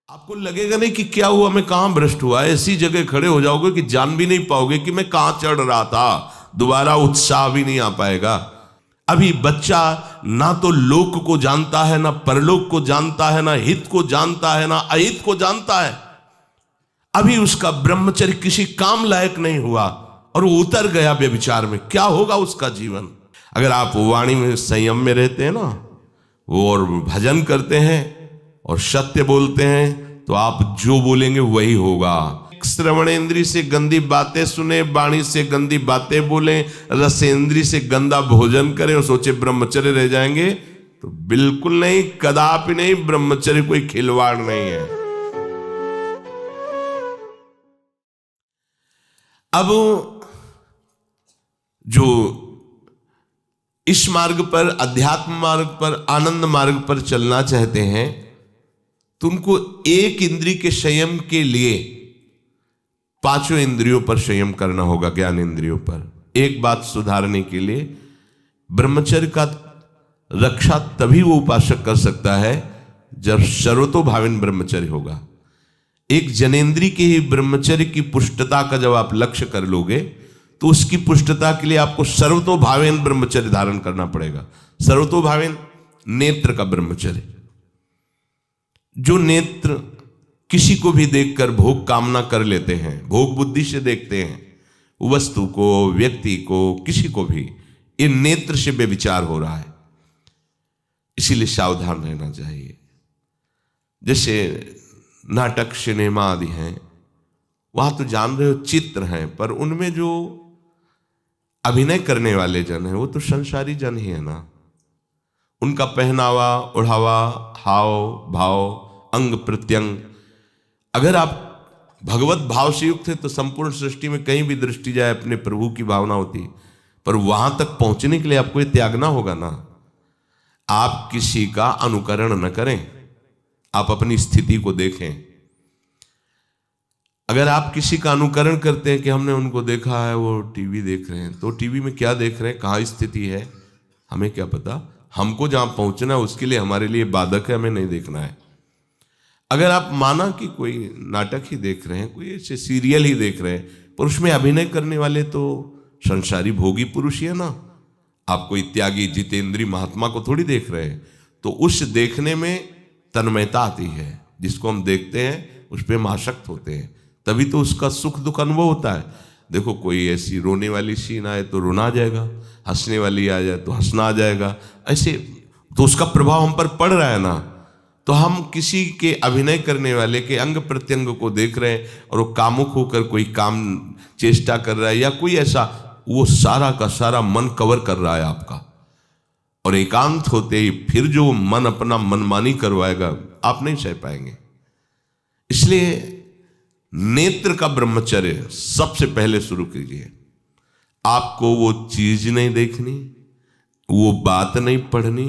आपको लगेगा नहीं कि क्या हुआ, मैं कहां भ्रष्ट हुआ, ऐसी जगह खड़े हो जाओगे कि जान भी नहीं पाओगे कि मैं कहां चढ़ रहा था, दोबारा उत्साह भी नहीं आ पाएगा। अभी बच्चा ना तो लोक को जानता है, ना परलोक को जानता है, ना हित को जानता है, ना अहित को जानता है। अभी उसका ब्रह्मचर्य किसी काम लायक नहीं हुआ और वो उतर गया व्यभिचार में, क्या होगा उसका जीवन। अगर आप वाणी में संयम में रहते हैं ना, वो और भजन करते हैं और सत्य बोलते हैं, तो आप जो बोलेंगे वही होगा। श्रवणेंद्री से गंदी बातें सुने, वाणी से गंदी बातें बोले, रसेंद्री से गंदा भोजन करें और सोचे ब्रह्मचर्य रह जाएंगे, तो बिल्कुल नहीं, कदापि नहीं। ब्रह्मचर्य कोई खिलवाड़ नहीं है। अब जो इस मार्ग पर, अध्यात्म मार्ग पर, आनंद मार्ग पर चलना चाहते हैं, तो उनको एक इंद्रिय के संयम के लिए पांचों इंद्रियों पर संयम करना होगा, ज्ञान इंद्रियों पर। एक बात सुधारने के लिए ब्रह्मचर्य का रक्षा तभी वो उपासक कर सकता है जब सर्वतोभावेन ब्रह्मचर्य होगा। एक जनेन्द्रीय के ही ब्रह्मचर्य की पुष्टता का जब आप लक्ष्य कर लोगे, तो उसकी पुष्टता के लिए आपको सर्वतोभावेन ब्रह्मचर्य धारण करना पड़ेगा। सर्वतोभावेन नेत्र का ब्रह्मचर्य, जो नेत्र किसी को भी देखकर भोग कामना कर लेते हैं, भोग बुद्धि से देखते हैं वस्तु को, व्यक्ति को, किसी को भी, ये नेत्र से व्यभिचार हो रहा है। इसीलिए सावधान रहना चाहिए। जैसे नाटक, सिनेमा आदि हैं, वहां तो जान रहे हो चित्र हैं, पर उनमें जो अभिनय करने वाले जन हैं वो तो संसारी जन ही है ना। उनका पहनावा, ओढ़ावा, हाव भाव, अंग प्रत्यंग, अगर आप भगवत भाव से युक्त है तो संपूर्ण सृष्टि में कहीं भी दृष्टि जाए अपने प्रभु की भावना होती है। पर वहां तक पहुंचने के लिए आपको ये त्यागना होगा ना। आप किसी का अनुकरण न करें, आप अपनी स्थिति को देखें। अगर आप किसी का अनुकरण करते हैं कि हमने उनको देखा है, वो टीवी देख रहे हैं, तो टीवी में क्या देख रहे हैं, कहाँ स्थिति है, हमें क्या पता। हमको जहां पहुंचना है उसके लिए हमारे लिए बाधक है, हमें नहीं देखना है। अगर आप माना कि कोई नाटक ही देख रहे हैं, कोई ऐसे सीरियल ही देख रहे हैं, पर उसमें अभिनय करने वाले तो संसारी भोगी पुरुष ही है ना। आप कोई त्यागी जितेंद्री महात्मा को थोड़ी देख रहे हैं। तो उस देखने में तन्मयता आती है, जिसको हम देखते हैं उस पर हम आसक्त होते हैं, तभी तो उसका सुख दुख अनुभव होता है। देखो कोई ऐसी रोने वाली सीन आए तो रोना आ जाएगा, हंसने वाली आ जाए तो हंसना आ जाएगा, ऐसे तो उसका प्रभाव हम पर पड़ रहा है ना। तो हम किसी के अभिनय करने वाले के अंग प्रत्यंग को देख रहे हैं और वो कामुक होकर कोई काम चेष्टा कर रहा है या कोई ऐसा, वो सारा का सारा मन कवर कर रहा है आपका। और एकांत होते ही फिर जो मन अपना मनमानी करवाएगा, आप नहीं सह पाएंगे। इसलिए नेत्र का ब्रह्मचर्य सबसे पहले शुरू कीजिए। आपको वो चीज नहीं देखनी, वो बात नहीं पढ़नी,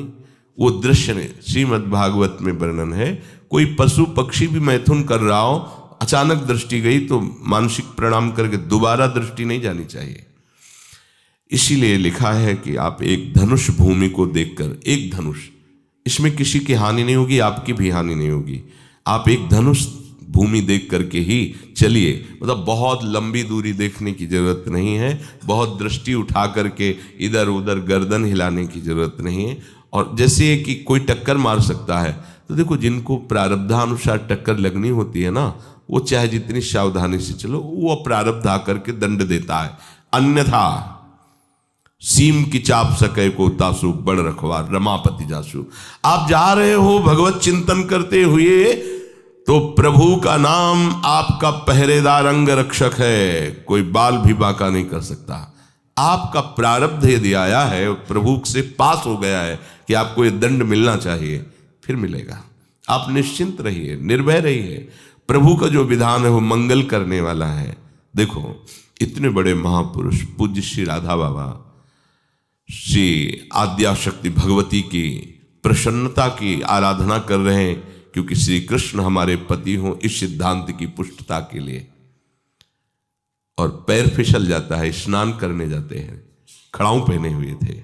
वो दृश्य नहीं। श्रीमद् भागवत में वर्णन है, कोई पशु पक्षी भी मैथुन कर रहा हो, अचानक दृष्टि गई तो मानसिक प्रणाम करके दोबारा दृष्टि नहीं जानी चाहिए। इसीलिए लिखा है कि आप एक धनुष भूमि को देखकर, एक धनुष, इसमें किसी की हानि नहीं होगी, आपकी भी हानि नहीं होगी। आप एक धनुष भूमि देख करके ही चलिए। मतलब बहुत लंबी दूरी देखने की जरूरत नहीं है, बहुत दृष्टि उठा करके इधर उधर गर्दन हिलाने की जरूरत नहीं है। और जैसे कि कोई टक्कर मार सकता है, तो देखो जिनको प्रारब्धानुसार टक्कर लगनी होती है ना, वो चाहे जितनी सावधानी से चलो, वो प्रारब्ध आकर के दंड देता है। अन्यथा सीम की चाप सके को तासु, बड़ रखवार रमापति जासु। आप जा रहे हो भगवत चिंतन करते हुए, तो प्रभु का नाम आपका पहरेदार अंग रक्षक है, कोई बाल भी बांका नहीं कर सकता। आपका प्रारब्ध यदि आया है, प्रभु से पास हो गया है कि आपको ये दंड मिलना चाहिए, फिर मिलेगा। आप निश्चिंत रहिए, निर्भय रहिए। प्रभु का जो विधान है वो मंगल करने वाला है। देखो इतने बड़े महापुरुष पूज्य श्री राधा बाबा, श्री आद्याशक्ति भगवती की प्रसन्नता की आराधना कर रहे हैं, क्योंकि श्री कृष्ण हमारे पति हों, इस सिद्धांत की पुष्टता के लिए। और पैर फिसल जाता है, स्नान करने जाते हैं, खड़ाऊं पहने हुए थे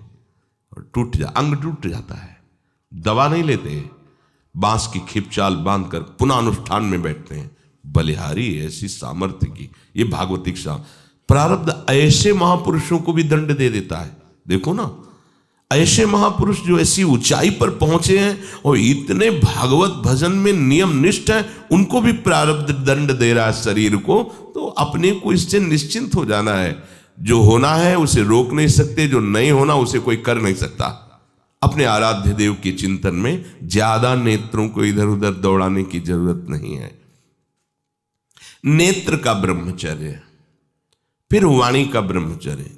और अंग टूट जाता है, दवा नहीं लेते, बांस की खिपचाल बांधकर पुनः अनुष्ठान में बैठते हैं। बलिहारी ऐसी सामर्थ्य की, ये भागवतिक प्रारब्ध ऐसे महापुरुषों को भी दंड दे देता है। देखो ना, ऐसे महापुरुष जो ऐसी ऊंचाई पर पहुंचे हैं और इतने भागवत भजन में नियम निष्ठ है, उनको भी प्रारब्ध दंड दे रहा है शरीर को। तो अपने को इससे निश्चिंत हो जाना है। जो होना है उसे रोक नहीं सकते, जो नहीं होना उसे कोई कर नहीं सकता। अपने आराध्य देव के चिंतन में ज्यादा नेत्रों को इधर उधर दौड़ाने की जरूरत नहीं है। नेत्र का ब्रह्मचर्य, फिर वाणी का ब्रह्मचर्य,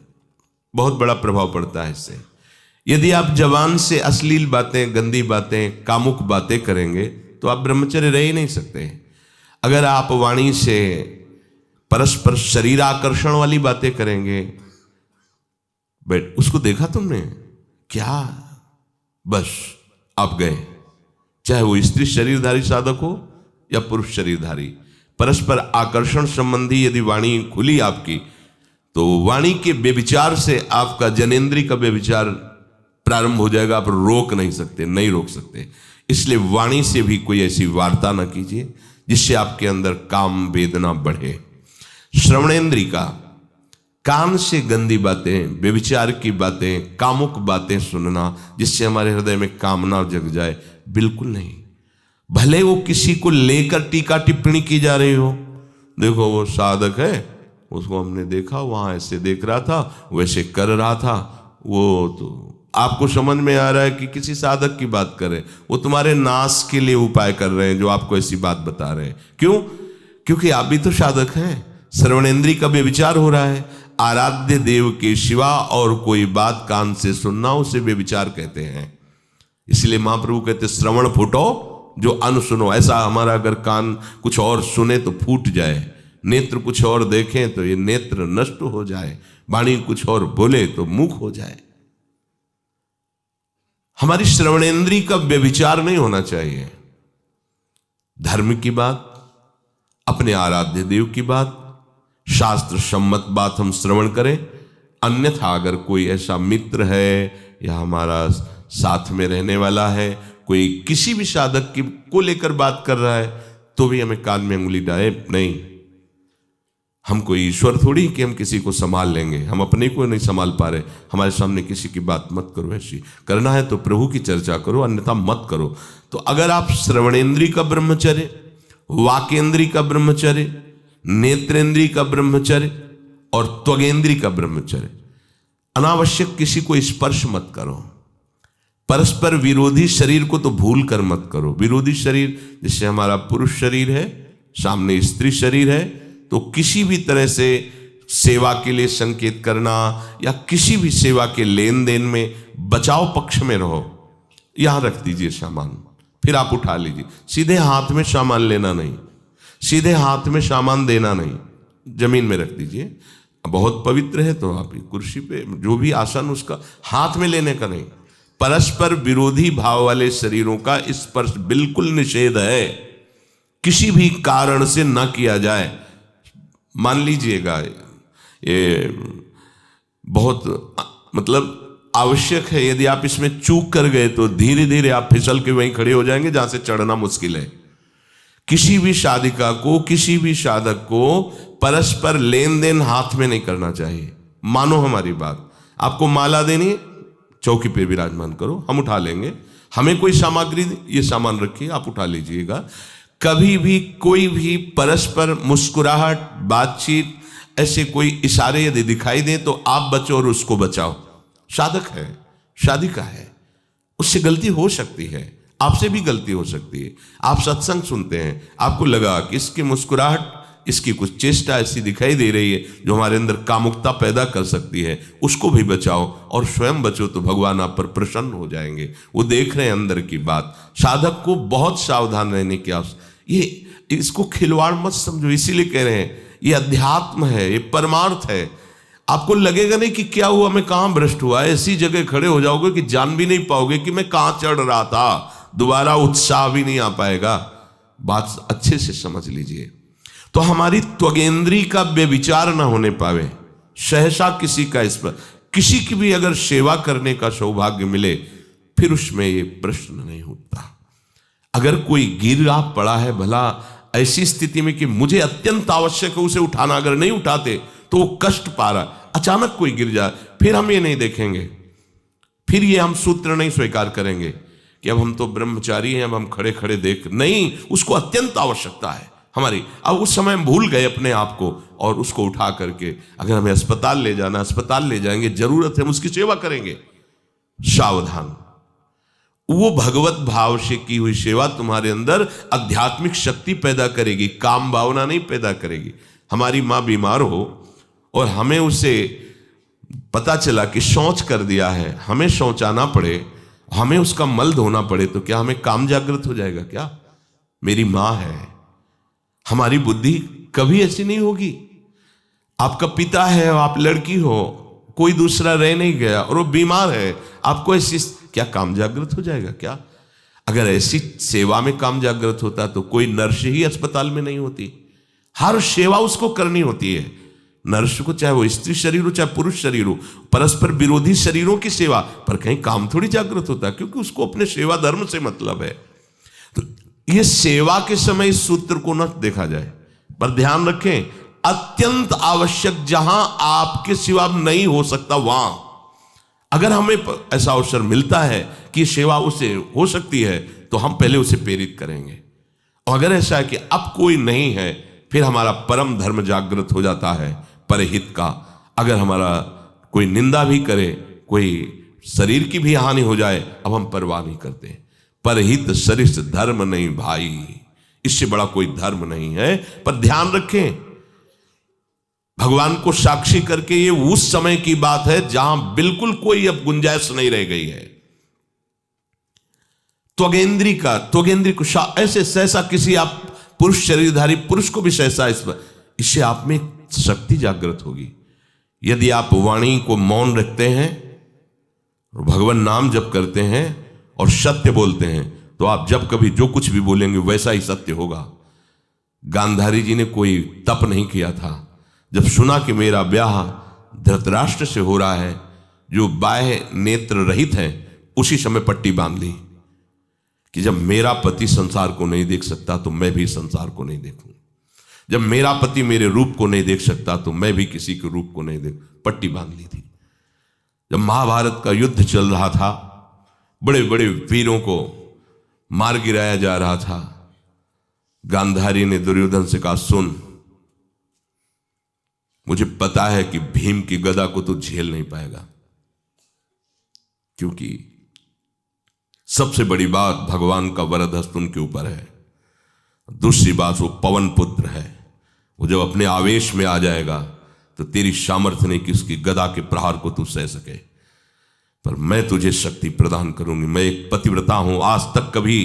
बहुत बड़ा प्रभाव पड़ता है इससे। यदि आप जवान से अश्लील बातें, गंदी बातें, कामुक बातें करेंगे तो आप ब्रह्मचर्य रह ही नहीं सकते। अगर आप वाणी से परस्पर शरीर आकर्षण वाली बातें करेंगे, बट उसको देखा तुमने क्या, बस आप गए। चाहे वो स्त्री शरीरधारी साधक हो या पुरुष शरीरधारी, परस्पर आकर्षण संबंधी यदि वाणी खुली आपकी, तो वाणी के व्यभिचार से आपका जनेंद्री का व्यभिचार प्रारंभ हो जाएगा। आप रोक नहीं सकते, नहीं रोक सकते। इसलिए वाणी से भी कोई ऐसी वार्ता ना कीजिए जिससे आपके अंदर काम वेदना बढ़े। श्रवणेंद्री का, कान से गंदी बातें, व्यभिचार की बातें, कामुक बातें सुनना जिससे हमारे हृदय में कामना जग जाए, बिल्कुल नहीं। भले वो किसी को लेकर टीका टिप्पणी की जा रही हो, देखो वो साधक है, उसको हमने देखा वहां ऐसे देख रहा था, वैसे कर रहा था, वो तो आपको समझ में आ रहा है कि किसी साधक की बात कर रहे हैं, वो तुम्हारे नाश के लिए उपाय कर रहे हैं जो आपको ऐसी बात बता रहे हैं। क्यों? क्योंकि आप भी तो साधक हैं। श्रवणेंद्री का व्यभिचार हो रहा है। आराध्य देव के सिवा और कोई बात कान से सुनना उसे व्यभिचार कहते हैं। इसलिए महाप्रभु कहते श्रवण फूटो जो अन सुनो। ऐसा हमारा अगर कान कुछ और सुने तो फूट जाए, नेत्र कुछ और देखें तो ये नेत्र नष्ट हो जाए, वाणी कुछ और बोले तो मुख हो जाए। हमारी श्रवणेंद्री का व्यभिचार नहीं होना चाहिए। धर्म की बात, अपने आराध्य देव की बात, शास्त्र सम्मत बात हम श्रवण करें। अन्यथा अगर कोई ऐसा मित्र है या हमारा साथ में रहने वाला है, कोई किसी भी साधक की को लेकर बात कर रहा है, तो भी हमें कान में उंगली डाले नहीं। हम कोई ईश्वर थोड़ी कि हम किसी को संभाल लेंगे, हम अपने को नहीं संभाल पा रहे। हमारे सामने किसी की बात मत करो, ऐसी करना है तो प्रभु की चर्चा करो, अन्यथा मत करो। तो अगर आप श्रवणेंद्री का ब्रह्मचर्य, वाकेंद्री का ब्रह्मचर्य, नेत्रेंद्री का ब्रह्मचर्य और त्वगेंद्री का ब्रह्मचर्य, अनावश्यक किसी को स्पर्श मत करो। परस्पर विरोधी शरीर को तो भूल कर मत करो। विरोधी शरीर जैसे हमारा पुरुष शरीर है, सामने स्त्री शरीर है, तो किसी भी तरह से सेवा के लिए संकेत करना या किसी भी सेवा के लेन देन में बचाव पक्ष में रहो। यहां रख दीजिए सामान, फिर आप उठा लीजिए। सीधे हाथ में सामान लेना नहीं, सीधे हाथ में सामान देना नहीं, जमीन में रख दीजिए। बहुत पवित्र है तो आप कुर्सी पे जो भी आसन उसका हाथ में लेने का नहीं। परस्पर विरोधी भाव वाले शरीरों का स्पर्श बिल्कुल निषेध है, किसी भी कारण से न किया जाए। मान लीजिएगा ये बहुत मतलब आवश्यक है, यदि आप इसमें चूक कर गए तो धीरे धीरे आप फिसल के वहीं खड़े हो जाएंगे जहां से चढ़ना मुश्किल है। किसी भी साधिका को, किसी भी साधक को परस्पर लेन देन हाथ में नहीं करना चाहिए। मानो हमारी बात, आपको माला देनी, चौकी पे विराजमान करो, हम उठा लेंगे। हमें कोई सामग्री, ये सामान रखिए, आप उठा लीजिएगा। कभी भी कोई भी परस्पर मुस्कुराहट, बातचीत, ऐसे कोई इशारे यदि दिखाई दे तो आप बचो और उसको बचाओ। साधक है, साधिका है, उससे गलती हो सकती है, आपसे भी गलती हो सकती है। आप सत्संग सुनते हैं, आपको लगा कि इसकी मुस्कुराहट, इसकी कुछ चेष्टा ऐसी दिखाई दे रही है जो हमारे अंदर कामुकता पैदा कर सकती है, उसको भी बचाओ और स्वयं बचो तो भगवान आप पर प्रसन्न हो जाएंगे। वो देख रहे हैं अंदर की बात। साधक को बहुत सावधान रहने की आवश्यकता। ये इसको खिलवाड़ मत समझो, इसीलिए कह रहे हैं ये अध्यात्म है, ये परमार्थ है। आपको लगेगा नहीं कि क्या हुआ, मैं कहां भ्रष्ट हुआ, ऐसी जगह खड़े हो जाओगे कि जान भी नहीं पाओगे कि मैं कहां चढ़ रहा था, दोबारा उत्साह भी नहीं आ पाएगा। बात अच्छे से समझ लीजिए। तो हमारी त्वगेंद्री का व्यभिचार ना होने पावे, सहसा किसी का इस पर, किसी की भी अगर सेवा करने का सौभाग्य मिले, फिर उसमें ये प्रश्न नहीं उठता। अगर कोई गिरा पड़ा है भला ऐसी स्थिति में कि मुझे अत्यंत आवश्यक है उसे उठाना, अगर नहीं उठाते तो वो कष्ट पा रहा, अचानक कोई गिर जाए, फिर हम ये नहीं देखेंगे, फिर ये हम सूत्र नहीं स्वीकार करेंगे कि अब हम तो ब्रह्मचारी हैं, अब हम खड़े खड़े देख, नहीं, उसको अत्यंत आवश्यकता है हमारी। अब उस समय हम भूल गए अपने आप को और उसको उठा करके अगर हमें अस्पताल ले जाना, अस्पताल ले जाएंगे, जरूरत है हम उसकी सेवा करेंगे। सावधान, वो भगवत भाव से की हुई सेवा तुम्हारे अंदर आध्यात्मिक शक्ति पैदा करेगी, काम भावना नहीं पैदा करेगी। हमारी माँ बीमार हो और हमें उसे पता चला कि शौच कर दिया है, हमें शौचाना पड़े, हमें उसका मल धोना पड़े, तो क्या हमें काम जागृत हो जाएगा? क्या मेरी माँ है। हमारी बुद्धि कभी ऐसी नहीं होगी। आपका पिता है, आप लड़की हो, कोई दूसरा रह नहीं गया और वो बीमार है, आपको ऐसी क्या काम जागृत हो जाएगा? क्या अगर ऐसी सेवा में काम जागृत होता तो कोई नर्स ही अस्पताल में नहीं होती। हर सेवा उसको करनी होती है, नर्स को, चाहे वो स्त्री शरीर हो चाहे पुरुष शरीर हो, परस्पर विरोधी शरीरों की सेवा, पर कहीं काम थोड़ी जागृत होता है, क्योंकि उसको अपने सेवा धर्म से मतलब है। तो ये सेवा के समय इस सूत्र को न देखा जाए, पर ध्यान रखें, अत्यंत आवश्यक जहां आपके सिवा नहीं हो सकता वहां अगर हमें ऐसा अवसर मिलता है कि सेवा उसे हो सकती है तो हम पहले उसे प्रेरित करेंगे। और अगर ऐसा है कि अब कोई नहीं है, फिर हमारा परम धर्म जागृत हो जाता है परहित का। अगर हमारा कोई निंदा भी करे, कोई शरीर की भी हानि हो जाए, अब हम परवाह नहीं करते। परहित सरिस धर्म नहीं भाई, इससे बड़ा कोई धर्म नहीं है। पर ध्यान रखें, भगवान को साक्षी करके ये उस समय की बात है जहां बिल्कुल कोई अब गुंजाइश नहीं रह गई है। त्वगेंद्री को ऐसे सहसा किसी आप पुरुष शरीरधारी पुरुष को भी सहसा इससे आप में शक्ति जागृत होगी। यदि आप वाणी को मौन रखते हैं और भगवान नाम जप करते हैं और सत्य बोलते हैं, तो आप जब कभी जो कुछ भी बोलेंगे वैसा ही सत्य होगा। गांधारी जी ने कोई तप नहीं किया था। जब सुना कि मेरा ब्याह धृतराष्ट्र से हो रहा है जो बाह्य नेत्र रहित है, उसी समय पट्टी बांध ली कि जब मेरा पति संसार को नहीं देख सकता तो मैं भी संसार को नहीं देखूं। जब मेरा पति मेरे रूप को नहीं देख सकता तो मैं भी किसी के रूप को नहीं देख, पट्टी बांध ली थी। जब महाभारत का युद्ध चल रहा था, बड़े बड़े वीरों को मार गिराया जा रहा था, गांधारी ने दुर्योधन से कहा, सुन, मुझे पता है कि भीम की गदा को तो झेल नहीं पाएगा, क्योंकि सबसे बड़ी बात भगवान का वरद हस्त उनके ऊपर है। दूसरी बात, वो पवन पुत्र है, वो जब अपने आवेश में आ जाएगा तो तेरी सामर्थ्य नहीं कि उसकी गदा के प्रहार को तू सह सके। पर मैं तुझे शक्ति प्रदान करूंगी। मैं एक पतिव्रता हूं, आज तक कभी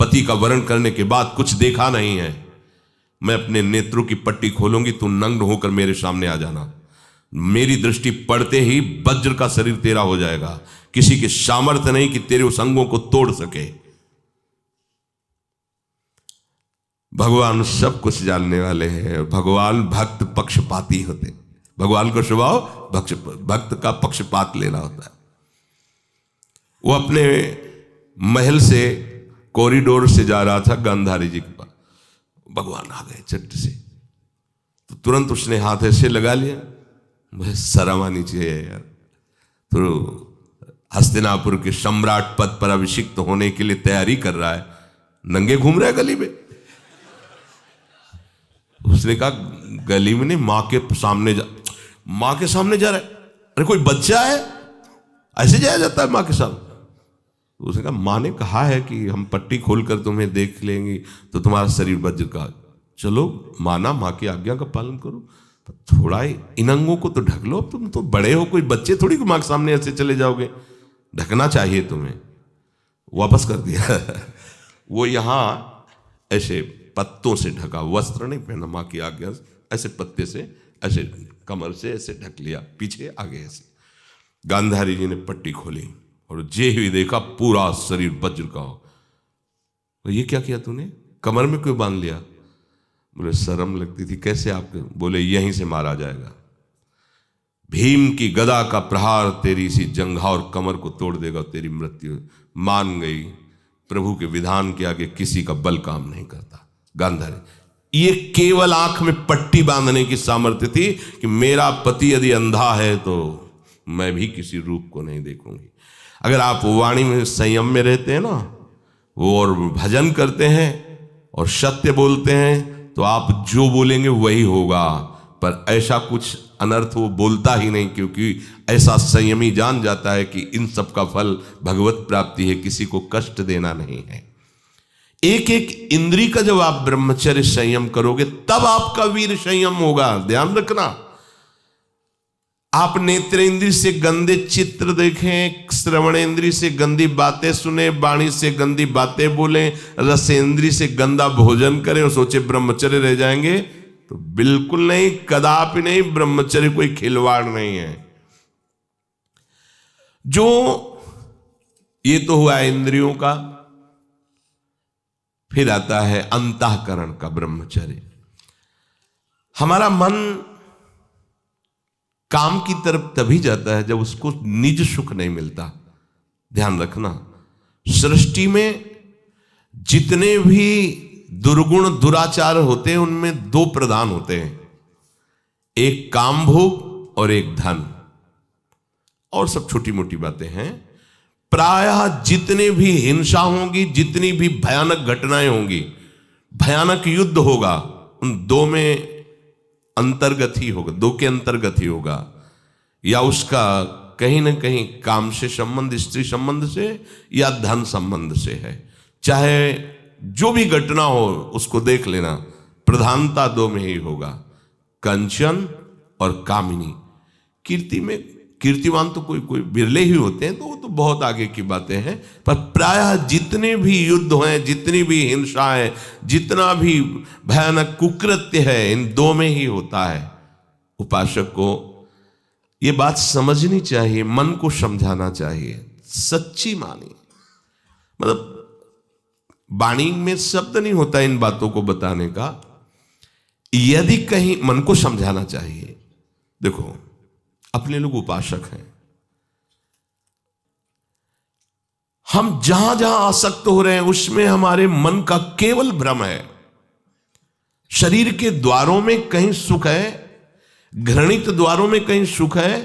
पति का वरण करने के बाद कुछ देखा नहीं है। मैं अपने नेत्रों की पट्टी खोलूंगी, तू नग्न होकर मेरे सामने आ जाना। मेरी दृष्टि पड़ते ही वज्र का शरीर तेरा हो जाएगा। किसी की सामर्थ्य नहीं कि तेरे उस अंगों को तोड़ सके। भगवान सब कुछ जानने वाले हैं। भगवान भक्त पक्षपाती होते। भगवान का स्वभाव भक्त का पक्षपात लेना होता है। वो अपने महल से कॉरिडोर से जा रहा था गांधारी जी के पास, भगवान आ गए चट से, तो तुरंत उसने हाथ ऐसे लगा लिया। मुझे शर्म आनी चाहिए यार, तो हस्तिनापुर के सम्राट पद पर अभिषिक्त होने के लिए तैयारी कर रहा है, नंगे घूम रहा है गली में। उसने कहा, गली में नहीं, माँ के सामने जा रहा है। अरे कोई बच्चा है, ऐसे जाया जाता है माँ के सामने? उसने कहा, माँ ने कहा है कि हम पट्टी खोलकर तुम्हें देख लेंगी तो तुम्हारा शरीर वज्र का। चलो माना, माँ की आज्ञा का पालन करो, थोड़ा इन अंगों को तो ढक लो। तुम तो बड़े हो, कोई बच्चे थोड़ी माँ के सामने ऐसे चले जाओगे, ढकना चाहिए तुम्हें। वापस कर दिया। वो यहाँ ऐसे पत्तों से ढका, वस्त्र नहीं पहना, माँ की आज्ञा ऐसे पत्ते से ऐसे कमर से ऐसे ढक लिया, पीछे आगे ऐसे। गांधारी जी ने पट्टी खोली और जे ही देखा पूरा शरीर वज्र का हो। तो ये क्या किया तूने, कमर में क्यों बांध लिया? बोले शर्म लगती थी। कैसे आपके? बोले यहीं से मारा जाएगा। भीम की गदा का प्रहार तेरी इसी जंघा और कमर को तोड़ देगा, तेरी मृत्यु। मान गई, प्रभु के विधान के आगे किसी का बल काम नहीं करता। गांधारी, ये केवल आंख में पट्टी बांधने की सामर्थ्य थी कि मेरा पति यदि अंधा है तो मैं भी किसी रूप को नहीं देखूंगी। अगर आप वाणी में संयम में रहते हैं ना, वो और भजन करते हैं और सत्य बोलते हैं, तो आप जो बोलेंगे वही होगा। पर ऐसा कुछ अनर्थ वो बोलता ही नहीं, क्योंकि ऐसा संयमी जान जाता है कि इन सब का फल भगवत प्राप्ति है, किसी को कष्ट देना नहीं है। एक एक इंद्री का जब आप ब्रह्मचर्य संयम करोगे तब आपका वीर संयम होगा। ध्यान रखना, आप नेत्रेंद्री से गंदे चित्र देखें, श्रवणेंद्री से गंदी बातें सुने, वाणी से गंदी बातें बोलें, रसेंद्री से गंदा भोजन करें और सोचे ब्रह्मचर्य रह जाएंगे, तो बिल्कुल नहीं, कदापि नहीं। ब्रह्मचर्य कोई खिलवाड़ नहीं है। जो ये तो हुआ इंद्रियों का, फिर आता है अंतःकरण का ब्रह्मचर्य। हमारा मन काम की तरफ तभी जाता है जब उसको निज सुख नहीं मिलता। ध्यान रखना, सृष्टि में जितने भी दुर्गुण दुराचार होते हैं उनमें दो प्रधान होते हैं, एक काम भोग और एक धन, और सब छोटी मोटी बातें हैं। प्रायः जितने भी हिंसा होंगी, जितनी भी भयानक घटनाएं होंगी, भयानक युद्ध होगा, उन दो में अंतर्गत ही होगा, दो के अंतर्गत ही होगा। या उसका कहीं ना कहीं काम से संबंध, स्त्री संबंध से या धन संबंध से है। चाहे जो भी घटना हो उसको देख लेना, प्रधानता दो में ही होगा, कंचन और कामिनी। कीर्ति में कीर्तिवान तो कोई कोई बिरले ही होते हैं, तो वो तो बहुत आगे की बातें हैं। पर प्रायः जितने भी युद्ध हैं, जितनी भी हिंसा है, जितना भी भयानक कुकृत्य है, इन दो में ही होता है। उपासक को ये बात समझनी चाहिए, मन को समझाना चाहिए, सच्ची मानी। मतलब वाणी में शब्द नहीं होता इन बातों को बताने का, यदि कहीं मन को समझाना चाहिए। देखो, अपने लोग उपासक हैं, हम जहां जहां आसक्त हो रहे हैं उसमें हमारे मन का केवल भ्रम है। शरीर के द्वारों में कहीं सुख है, घृणित द्वारों में कहीं सुख है।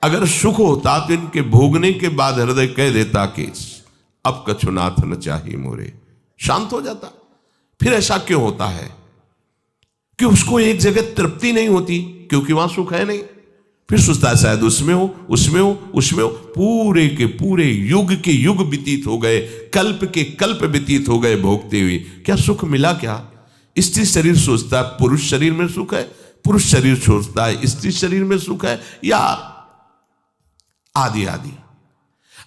अगर सुख होता तो इनके भोगने के बाद हृदय कह देता कि अब कछुनाथ न चाहिए मोरे, शांत हो जाता। फिर ऐसा क्यों होता है कि उसको एक जगह तृप्ति नहीं होती, क्योंकि वहां सुख है नहीं। फिर सोचता है शायद उसमें हो, उसमें हो, उसमें हो। पूरे के पूरे युग के युग व्यतीत हो गए, कल्प के कल्प व्यतीत हो गए भोगते हुए, क्या सुख मिला? क्या स्त्री शरीर सोचता है पुरुष शरीर में सुख है, पुरुष शरीर सोचता है स्त्री शरीर में सुख है, या आदि आदि।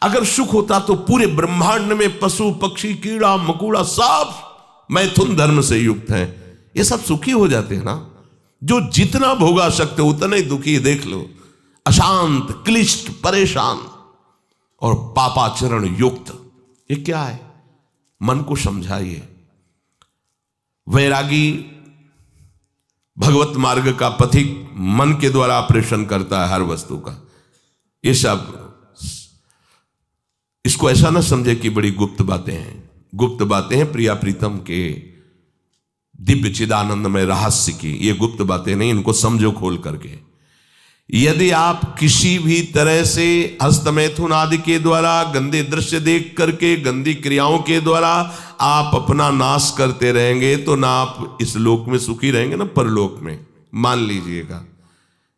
अगर सुख होता तो पूरे ब्रह्मांड में पशु पक्षी कीड़ा मकोड़ा सब मैथुन धर्म से युक्त हैं, ये सब सुखी हो जाते हैं ना। जो जितना भोगा सकते उतना ही दुखी। देख लो, अशांत, क्लिष्ट, परेशान और पापाचरण युक्त, ये क्या है? मन को समझाइए। वैरागी भगवत मार्ग का पथिक मन के द्वारा ऑपरेशन करता है हर वस्तु का। ये सब, इसको ऐसा ना समझे कि बड़ी गुप्त बातें हैं। गुप्त बातें हैं प्रिया प्रीतम के दिव्य चिदानंदमय रहस्य की, ये गुप्त बातें नहीं, इनको समझो खोल करके। यदि आप किसी भी तरह से हस्तमैथुन आदि के द्वारा, गंदे दृश्य देख करके, गंदी क्रियाओं के द्वारा आप अपना नाश करते रहेंगे, तो ना आप इस लोक में सुखी रहेंगे ना परलोक में। मान लीजिएगा,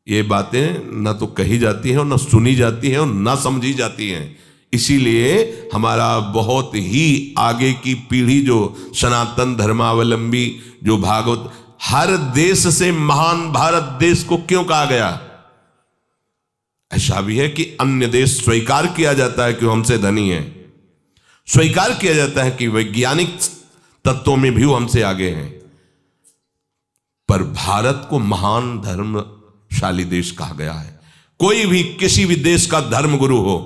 ये बातें ना तो कही जाती हैं और ना सुनी जाती हैं और ना समझी जाती हैं। इसीलिए हमारा बहुत ही आगे की पीढ़ी जो सनातन धर्मावलंबी, जो भागवत, हर देश से महान भारत देश को क्यों कहा गया? ऐसा भी है कि अन्य देश स्वीकार किया जाता है कि वो हमसे धनी है, स्वीकार किया जाता है कि वैज्ञानिक तत्वों में भी वो हमसे आगे हैं, पर भारत को महान धर्मशाली देश कहा गया है। कोई भी किसी भी देश का धर्मगुरु हो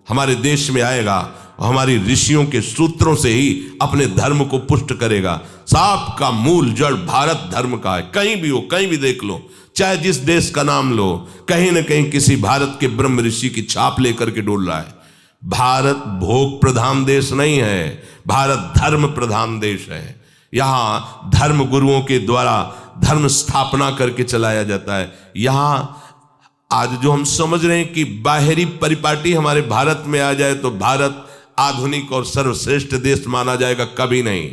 हमारे देश में आएगा और हमारी ऋषियों के सूत्रों से ही अपने धर्म को पुष्ट करेगा। साप का मूल जड़ भारत धर्म का है। कहीं भी हो, कहीं भी देख लो, चाहे जिस देश का नाम लो, कहीं ना कहीं किसी भारत के ब्रह्म ऋषि की छाप लेकर के डोल रहा है। भारत भोग प्रधान देश नहीं है, भारत धर्म प्रधान देश है। यहाँ धर्म गुरुओं के द्वारा धर्म स्थापना करके चलाया जाता है। यहाँ आज जो हम समझ रहे हैं कि बाहरी परिपाटी हमारे भारत में आ जाए तो भारत आधुनिक और सर्वश्रेष्ठ देश माना जाएगा, कभी नहीं।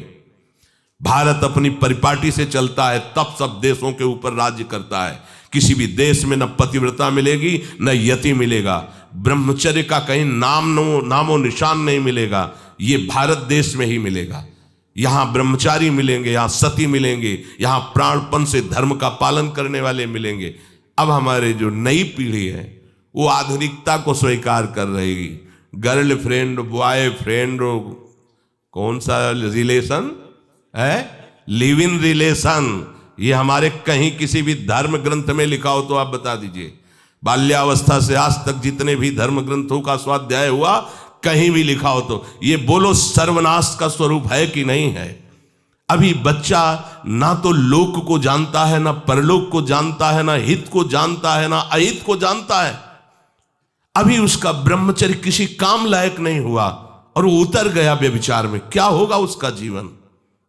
भारत अपनी परिपाटी से चलता है, तब सब देशों के ऊपर राज्य करता है। किसी भी देश में न पतिव्रता मिलेगी न यति मिलेगा, ब्रह्मचर्य का कहीं नामो निशान नहीं मिलेगा। ये भारत देश में ही मिलेगा। यहाँ ब्रह्मचारी मिलेंगे, यहाँ सती मिलेंगे, यहाँ प्राणपण से धर्म का पालन करने वाले मिलेंगे। अब हमारे जो नई पीढ़ी है वो आधुनिकता को स्वीकार कर रही। गर्लफ्रेंड बॉयफ्रेंड कौन सा रिलेशन है, लिव इन रिलेशन, ये हमारे कहीं किसी भी धर्म ग्रंथ में लिखा हो तो आप बता दीजिए। बाल्यावस्था से आज तक जितने भी धर्म ग्रंथों का स्वाध्याय हुआ कहीं भी लिखा हो तो ये बोलो सर्वनाश का स्वरूप है कि नहीं है। अभी बच्चा ना तो लोक को जानता है, ना परलोक को जानता है, ना हित को जानता है, ना अहित को जानता है। अभी उसका ब्रह्मचर्य किसी काम लायक नहीं हुआ और वो उतर गया व्यभिचार में। क्या होगा उसका जीवन,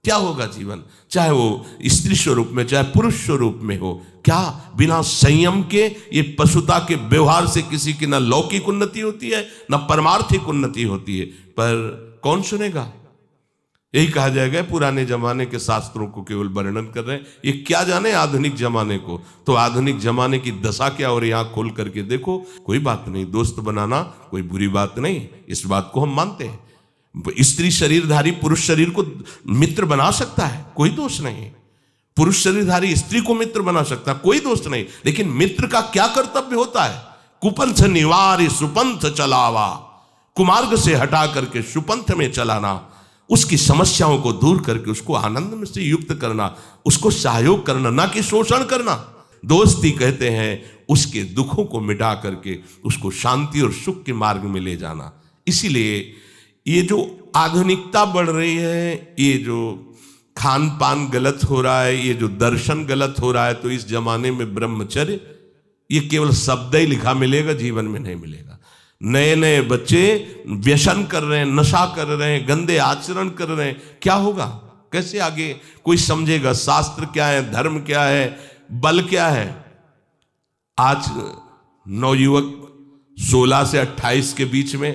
क्या होगा जीवन, चाहे वो स्त्री स्वरूप में चाहे पुरुष स्वरूप में हो। क्या बिना संयम के ये पशुता के व्यवहार से किसी की ना लौकिक उन्नति होती है ना परमार्थिक उन्नति होती है। पर कौन सुनेगा, यही कहा जाएगा पुराने जमाने के शास्त्रों को केवल वर्णन कर रहे हैं, ये क्या जाने आधुनिक जमाने को। तो आधुनिक जमाने की दशा क्या हो रही है, आंख खोल करके देखो। कोई बात नहीं, दोस्त बनाना कोई बुरी बात नहीं, इस बात को हम मानते हैं। स्त्री शरीरधारी पुरुष शरीर को मित्र बना सकता है, कोई दोष नहीं। पुरुष शरीरधारी स्त्री को मित्र बना सकता है, कोई दोष नहीं। लेकिन मित्र का क्या कर्तव्य होता है, कुपंथ निवार सुपंथ चलावा, कुमार्ग से हटा करके सुपंथ में चलाना, उसकी समस्याओं को दूर करके उसको आनंद में से युक्त करना, उसको सहयोग करना, ना कि शोषण करना। दोस्ती कहते हैं उसके दुखों को मिटा करके उसको शांति और सुख के मार्ग में ले जाना। इसीलिए ये जो आधुनिकता बढ़ रही है, ये जो खान पान गलत हो रहा है, ये जो दर्शन गलत हो रहा है, तो इस जमाने में ब्रह्मचर्य ये केवल शब्द ही लिखा मिलेगा, जीवन में नहीं मिलेगा। नए नए बच्चे व्यसन कर रहे हैं, नशा कर रहे हैं, गंदे आचरण कर रहे हैं, क्या होगा, कैसे आगे कोई समझेगा शास्त्र क्या है, धर्म क्या है, बल क्या है। आज नवयुवक 16 से 28 के बीच में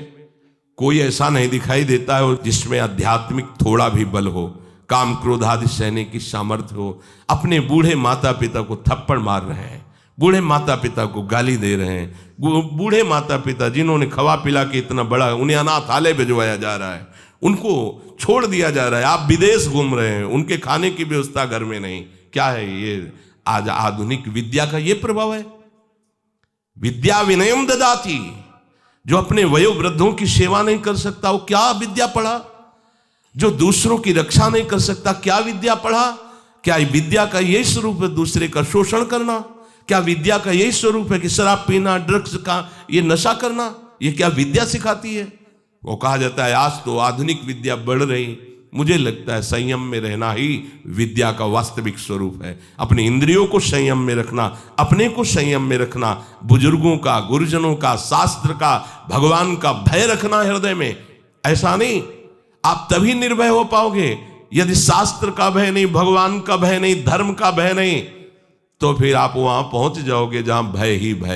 कोई ऐसा नहीं दिखाई देता है जिसमें आध्यात्मिक थोड़ा भी बल हो, काम क्रोध आदि सहने की सामर्थ्य हो। अपने बूढ़े माता पिता को थप्पड़ मार रहे हैं, बूढ़े माता पिता को गाली दे रहे हैं, बूढ़े माता पिता जिन्होंने खवा पिला के इतना बड़ा, उन्हें अनाथालय भिजवाया जा रहा है, उनको छोड़ दिया जा रहा है। आप विदेश घूम रहे हैं, उनके खाने की व्यवस्था घर में नहीं। क्या है ये, आज आधुनिक विद्या का ये प्रभाव है। विद्या विनयम ददाति, जो अपने वयोवृद्धों की सेवा नहीं कर सकता वो क्या विद्या पढ़ा, जो दूसरों की रक्षा नहीं कर सकता क्या विद्या पढ़ा। क्या विद्या का यही स्वरूप है दूसरे का शोषण करना, क्या विद्या का यही स्वरूप है कि शराब पीना, ड्रग्स का ये नशा करना, ये क्या विद्या सिखाती है। वो कहा जाता है आज तो आधुनिक विद्या बढ़ रही, मुझे लगता है संयम में रहना ही विद्या का वास्तविक स्वरूप है। अपने इंद्रियों को संयम में रखना, अपने को संयम में रखना, बुजुर्गों का, गुरुजनों का, शास्त्र का, भगवान का भय रखना हृदय में। ऐसा नहीं, आप तभी निर्भय हो पाओगे यदि शास्त्र का भय नहीं, भगवान का भय नहीं, धर्म का भय नहीं, तो फिर आप वहां पहुंच जाओगे जहां भय ही भय।